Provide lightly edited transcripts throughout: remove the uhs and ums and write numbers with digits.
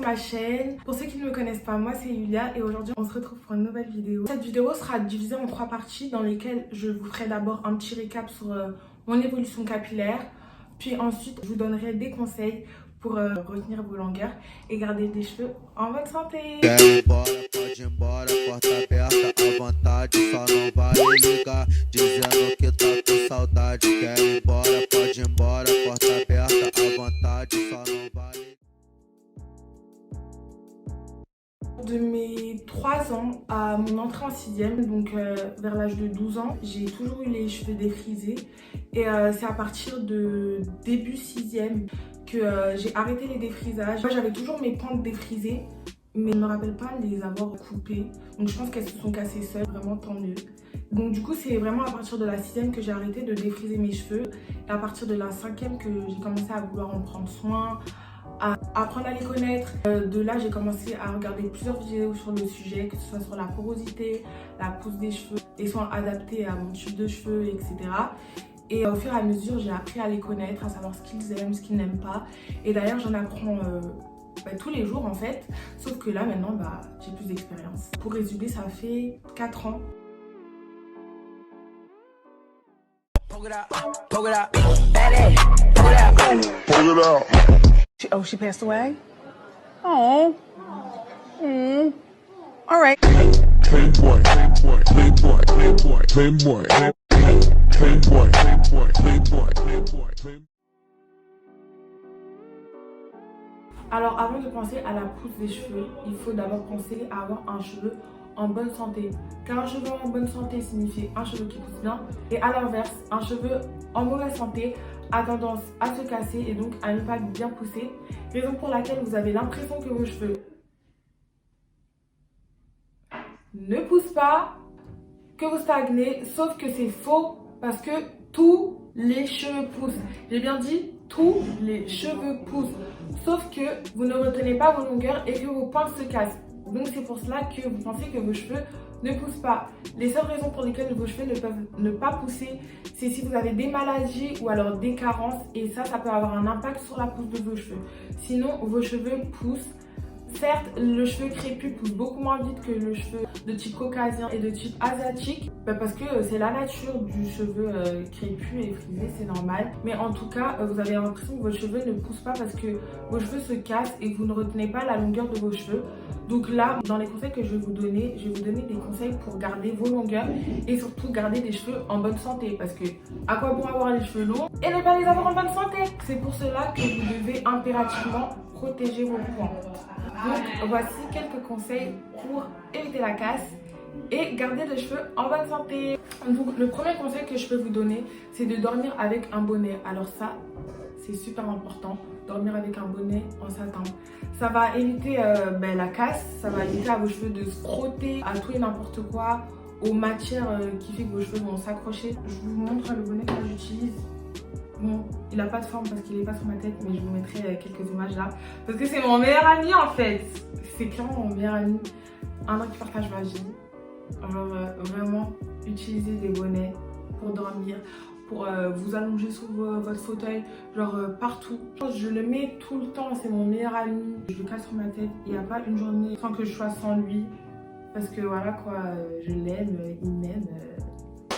sur ma chaîne. Pour ceux qui ne me connaissent pas, moi c'est Yulia et aujourd'hui on se retrouve pour une nouvelle vidéo. Cette vidéo sera divisée en 3 parties dans lesquelles je vous ferai d'abord un petit récap sur mon évolution capillaire. Puis ensuite je vous donnerai des conseils pour retenir vos longueurs et garder des cheveux en bonne santé. Pode ir embora, porta aberta à vontade, só não vale ligar, dizendo que tá com saudade. Quer ir embora, pode ir embora, porta aberta à vontade, só não vale. De mes 3 ans à mon entrée en 6e, donc vers l'âge de 12 ans, j'ai toujours eu les cheveux défrisés. Et c'est à partir de début 6e que j'ai arrêté les défrisages. Moi j'avais toujours mes pointes défrisées, mais je ne me rappelle pas les avoir coupées. Donc je pense qu'elles se sont cassées seules, vraiment tant mieux. Donc du coup c'est vraiment à partir de la 6e que j'ai arrêté de défriser mes cheveux. Et à partir de la 5e que j'ai commencé à vouloir en prendre soin, à apprendre à les connaître. De là, j'ai commencé à regarder plusieurs vidéos sur le sujet, que ce soit sur la porosité, la pousse des cheveux, les soins adaptés à mon type de cheveux, etc. Et au fur et à mesure, j'ai appris à les connaître, à savoir ce qu'ils aiment, ce qu'ils n'aiment pas. Et d'ailleurs, j'en apprends tous les jours en fait. Sauf que là, maintenant, j'ai plus d'expérience. Pour résumer, ça fait 4 ans. Oh, she passed away? Oh. All right. Playboy, playboy, playboy, playboy, playboy, playboy, playboy, playboy, playboy. Alors avant de penser à la pousse des cheveux, il faut d'abord penser à avoir un cheveu en bonne santé. Car un cheveu en bonne santé signifie un cheveu qui pousse bien. Et à l'inverse, un cheveu en mauvaise santé a tendance à se casser et donc à ne pas bien pousser. Raison pour laquelle vous avez l'impression que vos cheveux ne poussent pas, que vous stagnez, sauf que c'est faux parce que tous les cheveux poussent. J'ai bien dit tous les cheveux poussent, sauf que vous ne retenez pas vos longueurs et que vos pointes se cassent. Donc c'est pour cela que vous pensez que vos cheveux ne poussent pas. Les seules raisons pour lesquelles vos cheveux ne peuvent ne pas pousser, c'est si vous avez des maladies ou alors des carences, et ça peut avoir un impact sur la pousse de vos cheveux. Sinon, vos cheveux poussent. Certes, le cheveu crépus pousse beaucoup moins vite que le cheveu de type caucasien et de type asiatique, parce que c'est la nature du cheveu crépus et frisé, c'est normal. Mais en tout cas, vous avez l'impression que vos cheveux ne poussent pas parce que vos cheveux se cassent et que vous ne retenez pas la longueur de vos cheveux. Donc là, dans les conseils que je vais vous donner des conseils pour garder vos longueurs et surtout garder des cheveux en bonne santé. Parce que à quoi bon avoir les cheveux longs et ne pas les avoir en bonne santé? C'est pour cela que vous devez impérativement protéger vos pointes. Donc voici quelques conseils pour éviter la casse et garder les cheveux en bonne santé. Donc le premier conseil que je peux vous donner, c'est de dormir avec un bonnet. Alors ça, c'est super important, dormir avec un bonnet en satin. Ça va éviter la casse, ça va éviter à vos cheveux de se frotter à tout et n'importe quoi, aux matières qui fait que vos cheveux vont s'accrocher. Je vous montre le bonnet que j'utilise. Bon, il n'a pas de forme parce qu'il n'est pas sur ma tête, mais je vous mettrai quelques images là. Parce que c'est mon meilleur ami en fait. C'est clairement mon meilleur ami. Un homme qui partage ma vie. Alors vraiment, utilisez des bonnets pour dormir, pour vous allonger sur votre fauteuil, genre partout. Je le mets tout le temps, c'est mon meilleur ami. Je le casse sur ma tête. Il n'y a pas une journée sans que je sois sans lui. Parce que voilà quoi, je l'aime, il m'aime.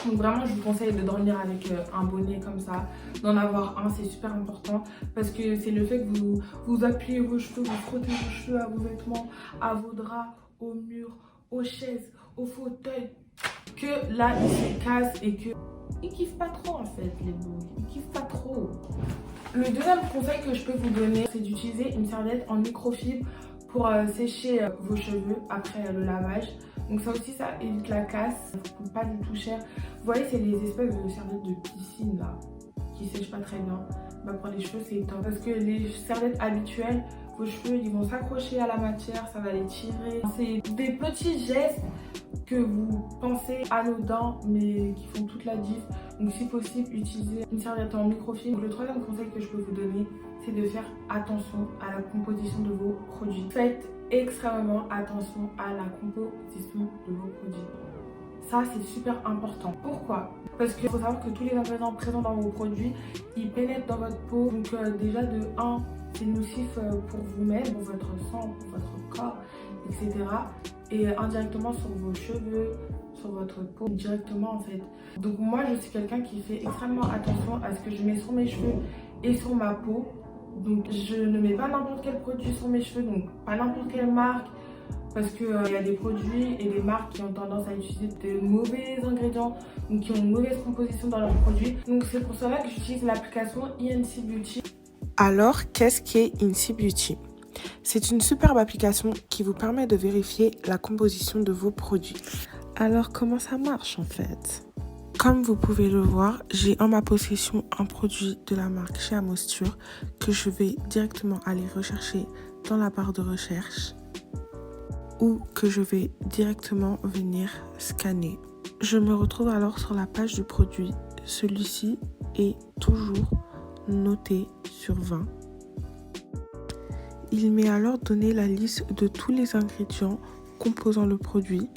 Donc vraiment je vous conseille de dormir avec un bonnet comme ça, d'en avoir un, c'est super important parce que c'est le fait que vous appuyez vos cheveux, vous frottez vos cheveux à vos vêtements, à vos draps, aux murs, aux chaises, aux fauteuils, que là ils se cassent et que ils kiffent pas trop en fait les beaux, ils kiffent pas trop. Le deuxième conseil que je peux vous donner, c'est d'utiliser une serviette en microfibre pour sécher vos cheveux après le lavage. Donc ça aussi, ça évite la casse, ça ne coûte pas du tout cher. Vous voyez, c'est les espèces de serviettes de piscine là, qui sèchent pas très bien. Pour les cheveux, c'est top. Parce que les serviettes habituelles, vos cheveux, ils vont s'accrocher à la matière, ça va les tirer. C'est des petits gestes que vous pensez anodins, mais qui font toute la diff. Donc si possible, utilisez une serviette en microfibre. Le troisième conseil que je peux vous donner, c'est de faire attention à la composition de vos produits. Faites extrêmement attention à la composition de vos produits. Ça, c'est super important. Pourquoi? Parce qu'il faut savoir que tous les ingrédients présents dans vos produits, ils pénètrent dans votre peau. Donc déjà de 1, c'est nocif pour vous-même, pour votre sang, pour votre corps, etc. Et indirectement sur vos cheveux, sur votre peau, directement en fait. Donc moi, je suis quelqu'un qui fait extrêmement attention à ce que je mets sur mes cheveux et sur ma peau. Donc je ne mets pas n'importe quel produit sur mes cheveux, donc pas n'importe quelle marque. Parce qu'il y a des produits et des marques qui ont tendance à utiliser de mauvais ingrédients, donc qui ont une mauvaise composition dans leurs produits. Donc c'est pour cela que j'utilise l'application INC Beauty. Alors, qu'est-ce qu'est INC Beauty? C'est une superbe application qui vous permet de vérifier la composition de vos produits. Alors, comment ça marche en fait? Comme vous pouvez le voir, j'ai en ma possession un produit de la marque Shea Moisture que je vais directement aller rechercher dans la barre de recherche ou que je vais directement venir scanner. Je me retrouve alors sur la page du produit. Celui-ci est toujours noté sur 20. Il m'est alors donné la liste de tous les ingrédients composant le produit.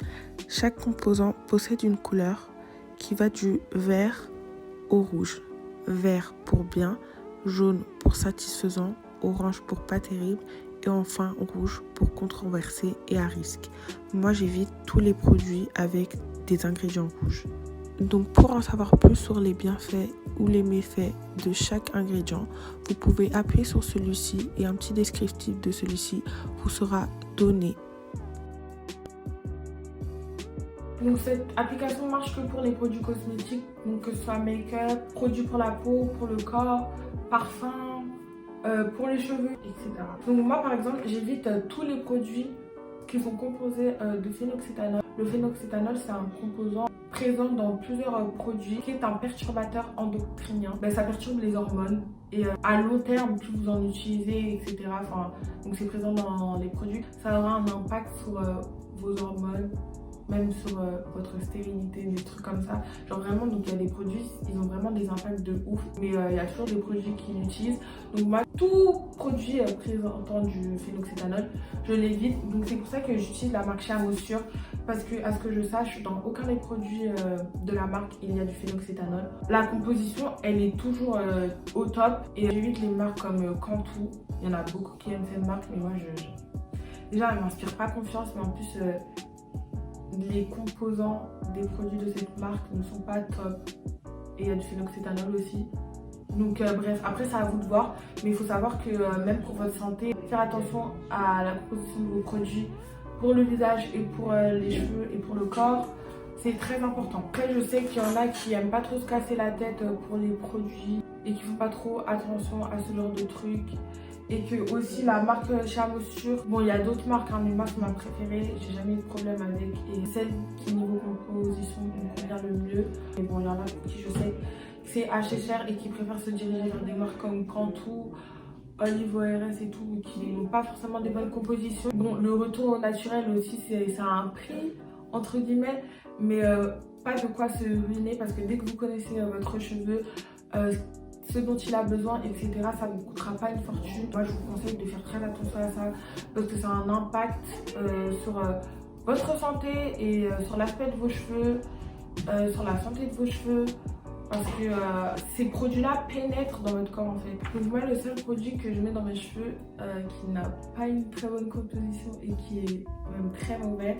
Chaque composant possède une couleur qui va du vert au rouge. Vert pour bien, jaune pour satisfaisant, orange pour pas terrible et enfin rouge pour controversé et à risque. Moi, j'évite tous les produits avec des ingrédients rouges. Donc pour en savoir plus sur les bienfaits ou les méfaits de chaque ingrédient, vous pouvez appuyer sur celui-ci et un petit descriptif de celui-ci vous sera donné. Donc cette application marche que pour les produits cosmétiques, donc que ce soit make-up, produits pour la peau, pour le corps, parfum, pour les cheveux, etc. Donc moi par exemple, j'évite tous les produits qui sont composés de phénoxyéthanol. Le phénoxyéthanol, c'est un composant présent dans plusieurs produits qui est un perturbateur endocrinien. Ça perturbe les hormones et à long terme, plus vous en utilisez, etc. Donc c'est présent dans les produits, ça aura un impact sur vos hormones, même sur votre stérilité, des trucs comme ça. Genre vraiment, donc il y a des produits, ils ont vraiment des impacts de ouf. Mais il y a toujours des produits qui l'utilisent. Donc moi, tout produit présentant du phénoxyéthanol, je l'évite. Donc c'est pour ça que j'utilise la marque Shea Moisture. Parce que, à ce que je sache, dans aucun des produits de la marque, il y a du phénoxyéthanol. La composition, elle est toujours au top. Et j'évite les marques comme Cantu. Il y en a beaucoup qui aiment cette marque, mais moi, déjà, elle m'inspire pas confiance. Mais en plus, les composants des produits de cette marque ne sont pas top. Et il y a du phénoxyéthanol aussi. Donc bref, après c'est à vous de voir. Mais il faut savoir que même pour votre santé, faire attention à la composition de vos produits pour le visage et pour les cheveux et pour le corps, c'est très important. Après je sais qu'il y en a qui aiment pas trop se casser la tête pour les produits et qui font pas trop attention à ce genre de trucs. Et que aussi la marque Shea Moisture, bon il y a d'autres marques, mais moi c'est ma préférée, j'ai jamais eu de problème avec. Et celle qui niveau composition me convient le mieux. Mais bon il y en a qui je sais que c'est assez cher et qui préfèrent se diriger vers des marques comme Cantu, Olive ORS et tout, qui n'ont pas forcément des bonnes compositions. Bon le retour au naturel aussi c'est un prix entre guillemets, mais pas de quoi se ruiner parce que dès que vous connaissez votre cheveu, ce dont il a besoin, etc., ça ne vous coûtera pas une fortune. Moi je vous conseille de faire très attention à ça parce que ça a un impact sur votre santé et sur l'aspect de vos cheveux, sur la santé de vos cheveux, parce que ces produits-là pénètrent dans votre corps en fait. Donc moi le seul produit que je mets dans mes cheveux qui n'a pas une très bonne composition et qui est même très mauvais,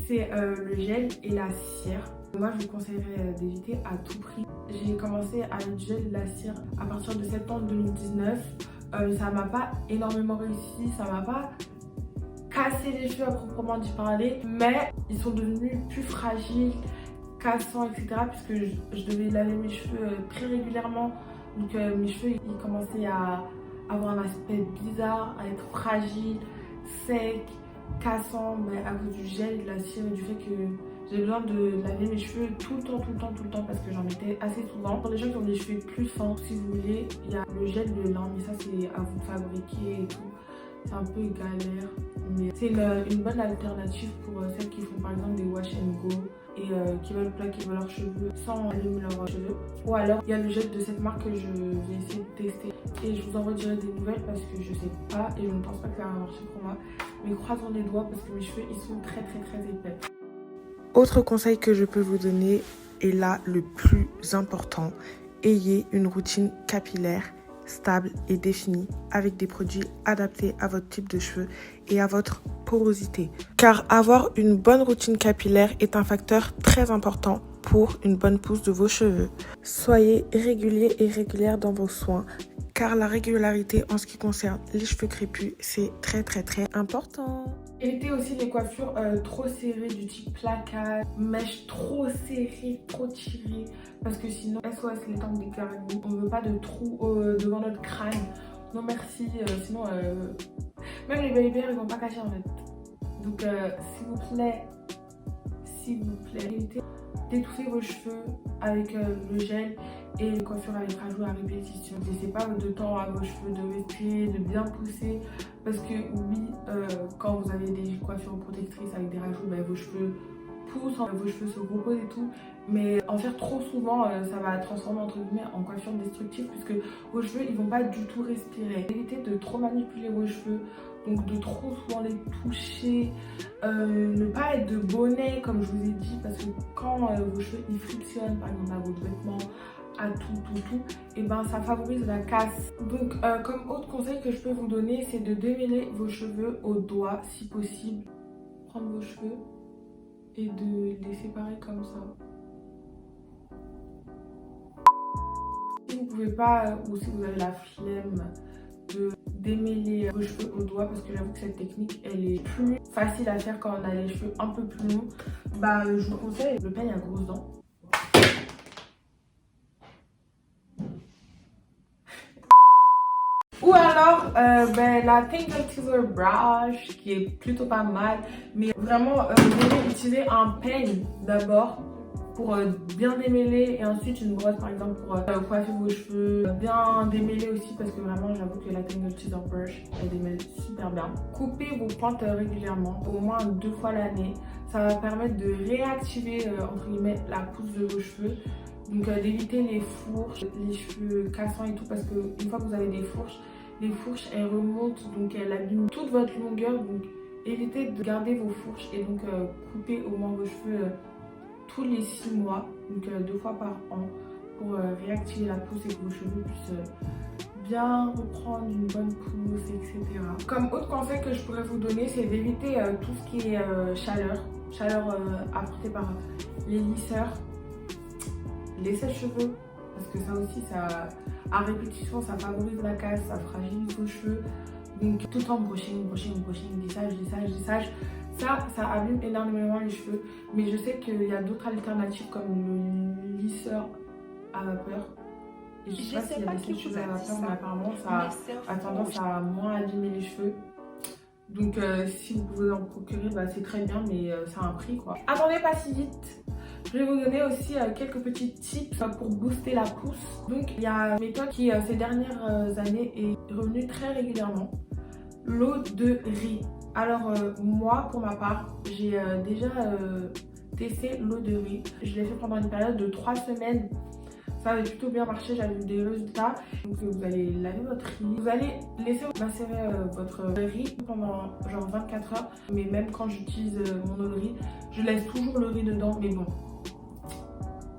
c'est le gel et la cire. Moi je vous conseillerais d'éviter à tout prix. J'ai commencé à le gel et la cire à partir de septembre 2019. Ça m'a pas énormément réussi, ça m'a pas cassé les cheveux à proprement d'y parler, mais ils sont devenus plus fragiles, cassants, etc. puisque je devais laver mes cheveux très régulièrement. Donc mes cheveux ils commençaient à avoir un aspect bizarre, à être fragiles, secs, cassants, mais à cause du gel, de la cire et du fait que j'ai besoin de laver mes cheveux tout le temps parce que j'en mettais assez souvent. Pour les gens qui ont des cheveux plus fins, si vous voulez, il y a le gel de lin, mais ça c'est à vous de fabriquer et tout. C'est un peu galère, mais c'est une bonne alternative pour celles qui font par exemple des wash and go et qui veulent plaquer leurs cheveux sans allumer leurs cheveux. Ou alors il y a le gel de cette marque que je vais essayer de tester et je vous en redirai des nouvelles parce que je sais pas et je ne pense pas que ça va marcher pour moi. Mais croisons les doigts parce que mes cheveux ils sont très épais. Autre conseil que je peux vous donner, et là le plus important, ayez une routine capillaire stable et définie avec des produits adaptés à votre type de cheveux et à votre porosité. Car avoir une bonne routine capillaire est un facteur très important pour une bonne pousse de vos cheveux. Soyez régulier et régulière dans vos soins, car la régularité en ce qui concerne les cheveux crépus, c'est très important. Évitez aussi les coiffures trop serrées du type placard, mèches trop serrées, trop tirées, parce que sinon SOS les tempes dégarnies, on veut pas de trous devant notre crâne. Non merci, sinon même les baby hairs ils vont pas cacher en fait. Donc s'il vous plaît, évitez d'étouffer vos cheveux avec le gel et les coiffures avec rajout à répétition. Laissez pas de temps à vos cheveux de respirer, de bien pousser, parce que oui, quand vous avez des coiffures protectrices avec des rajouts, vos cheveux poussent, vos cheveux se reposent et tout, mais en faire trop souvent, ça va transformer entre guillemets en coiffure destructive, puisque vos cheveux ils vont pas du tout respirer. Évitez de trop manipuler vos cheveux, donc de trop souvent les toucher, ne pas être de bonnet comme je vous ai dit, parce que quand vos cheveux ils frictionnent par exemple à vos vêtements, à tout, et ben ça favorise la casse. Donc comme autre conseil que je peux vous donner, c'est de démêler vos cheveux au doigt si possible. Prendre vos cheveux et de les séparer comme ça. Si vous pouvez pas, ou si vous avez la flemme de démêler vos cheveux au doigt, parce que j'avoue que cette technique elle est plus facile à faire quand on a les cheveux un peu plus longs, je vous conseille le peigne à grosses dents. Ou alors la Tangle Teaser Brush qui est plutôt pas mal, mais vraiment vous devez utiliser un peigne d'abord pour bien démêler, et ensuite une brosse par exemple pour coiffer vos cheveux, bien démêler aussi, parce que vraiment j'avoue que la Tangle Teaser Brush elle démêle super bien. Coupez vos pointes régulièrement, au moins 2 fois l'année, ça va permettre de réactiver entre guillemets la pousse de vos cheveux. Donc d'éviter les fourches, les cheveux cassants et tout, parce que une fois que vous avez des fourches, les fourches elles remontent, donc elles abîment toute votre longueur. Donc évitez de garder vos fourches et donc coupez au moins vos cheveux tous les 6 mois, donc 2 fois par an, pour réactiver la pousse et que vos cheveux puissent bien reprendre une bonne pousse, etc. Comme autre conseil que je pourrais vous donner, c'est d'éviter tout ce qui est chaleur apportée par les lisseurs, les sèche-cheveux, parce que ça aussi, ça, à répétition, ça favorise la casse, ça fragilise vos cheveux. Donc tout le temps brushing, lissage, ça abîme énormément les cheveux. Mais je sais qu'il y a d'autres alternatives comme le lisseur à vapeur. Et je sais pas s'il y a des sèche-cheveux à vapeur, mais apparemment ça a tendance à moins abîmer les cheveux. Donc si vous pouvez en procurer, c'est très bien, mais ça a un prix quoi. Attendez pas si vite. Je vais vous donner aussi quelques petits tips pour booster la pousse. Donc il y a une méthode qui ces dernières années est revenue très régulièrement. L'eau de riz. Alors moi pour ma part, j'ai déjà testé l'eau de riz. Je l'ai fait pendant une période de 3 semaines. Ça avait plutôt bien marché, j'avais eu des résultats. Donc vous allez laver votre riz. Vous allez laisser macérer votre riz pendant genre 24 heures. Mais même quand j'utilise mon eau de riz, je laisse toujours le riz dedans. Mais bon,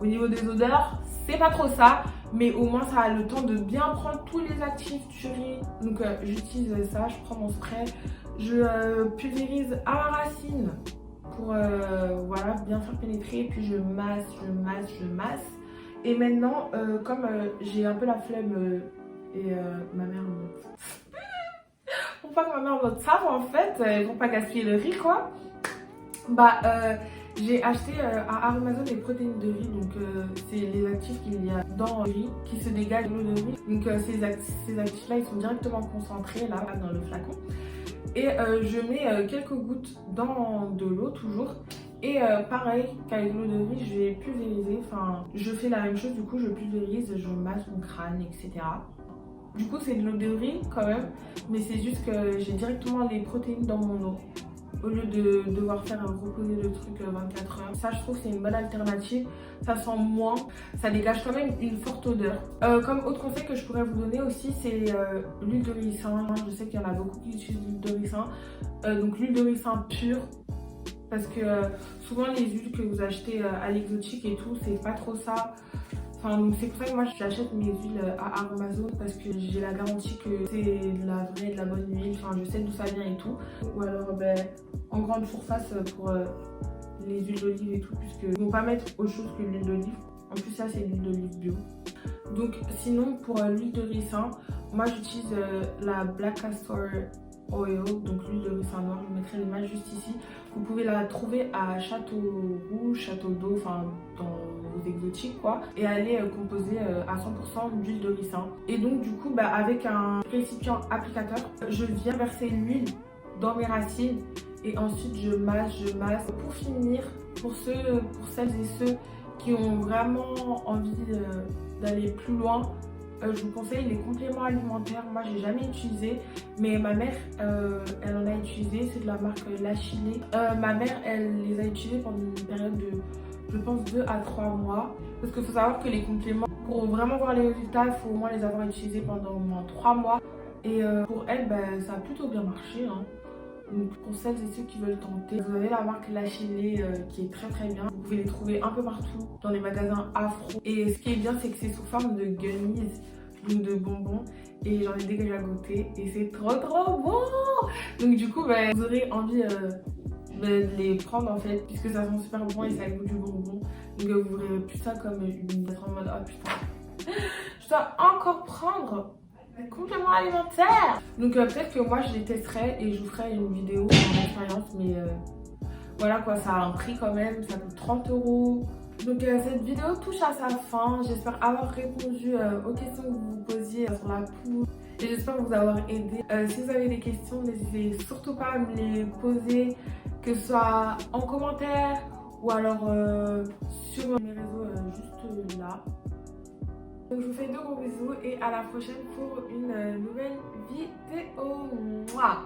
au niveau des odeurs, c'est pas trop ça. Mais au moins ça a le temps de bien prendre tous les actifs du riz. Donc j'utilise ça, je prends mon spray. Je pulvérise à la racine pour voilà, bien faire pénétrer. Puis je masse. Et maintenant, comme j'ai un peu la flemme et ma mère pour pas que ma mère me savent en fait, pour pas gaspiller le riz quoi, j'ai acheté à Amazon des protéines de riz. Donc c'est les actifs qu'il y a dans le riz qui se dégagent de l'eau de riz. Donc ces actifs là ils sont directement concentrés là dans le flacon. Et je mets quelques gouttes dans de l'eau toujours. Et pareil qu'avec l'eau de riz, je vais pulvériser, enfin je fais la même chose, du coup je pulvérise, je masse mon crâne, etc. Du coup c'est de l'eau de riz quand même, mais c'est juste que j'ai directement les protéines dans mon eau, au lieu de devoir faire reposer le truc 24 heures. Ça je trouve que c'est une bonne alternative, ça sent moins, ça dégage quand même une forte odeur. Comme autre conseil que je pourrais vous donner aussi, c'est l'huile de ricin. Je sais qu'il y en a beaucoup qui utilisent l'huile de ricin, donc l'huile de ricin pure. parce que souvent les huiles que vous achetez à l'exotique et tout, c'est pas trop ça. Enfin, donc c'est pour ça que moi j'achète mes huiles à Aromazone parce que j'ai la garantie que c'est de la vraie, de la bonne huile. Enfin, je sais d'où ça vient et tout. Ou alors en grande surface pour les huiles d'olive et tout, puisque ils vont pas mettre autre chose que l'huile d'olive. En plus ça c'est l'huile d'olive bio. Donc sinon pour l'huile de ricin, moi j'utilise la Black Castor Oil, donc l'huile de ricin noir. Je vous mettrai l'image juste ici. Vous pouvez la trouver à Château-Rouge, Château d'Eau, enfin dans vos exotiques quoi. Et elle est composée à 100% d'huile de ricin. Et donc du coup avec un récipient applicateur, je viens verser l'huile dans mes racines et ensuite je masse. Pour finir, pour celles et ceux qui ont vraiment envie d'aller plus loin, je vous conseille les compléments alimentaires. Moi j'ai jamais utilisé, mais ma mère elle en a utilisé. C'est de la marque La Chilée. Ma mère elle les a utilisés pendant une période de, je pense, 2 à 3 mois, parce qu'il faut savoir que les compléments, pour vraiment voir les résultats, il faut au moins les avoir utilisés pendant au moins 3 mois. Et pour elle ça a plutôt bien marché hein. Donc pour celles et ceux qui veulent tenter, vous avez la marque La Chilée qui est très très bien. Vous pouvez les trouver un peu partout dans les magasins afro. Et ce qui est bien, c'est que c'est sous forme de gummies, donc de bonbons. Et j'en ai déjà goûté et c'est trop bon. Donc du coup vous aurez envie de les prendre en fait, puisque ça sent super bon et ça a le goût du bonbon. Donc vous verrez plus ça comme une être en mode oh putain, je dois encore prendre compléments alimentaires. Donc peut-être que moi je les testerai et je vous ferai une vidéo en expérience, mais voilà quoi, ça a un prix quand même, ça coûte 30 €. Donc cette vidéo touche à sa fin. J'espère avoir répondu aux questions que vous vous posiez sur la poudre et j'espère vous avoir aidé. Si vous avez des questions, n'hésitez surtout pas à me les poser, que ce soit en commentaire ou alors sur mes réseaux juste là. Donc je vous fais de gros bisous et à la prochaine pour une nouvelle vidéo. Mouah.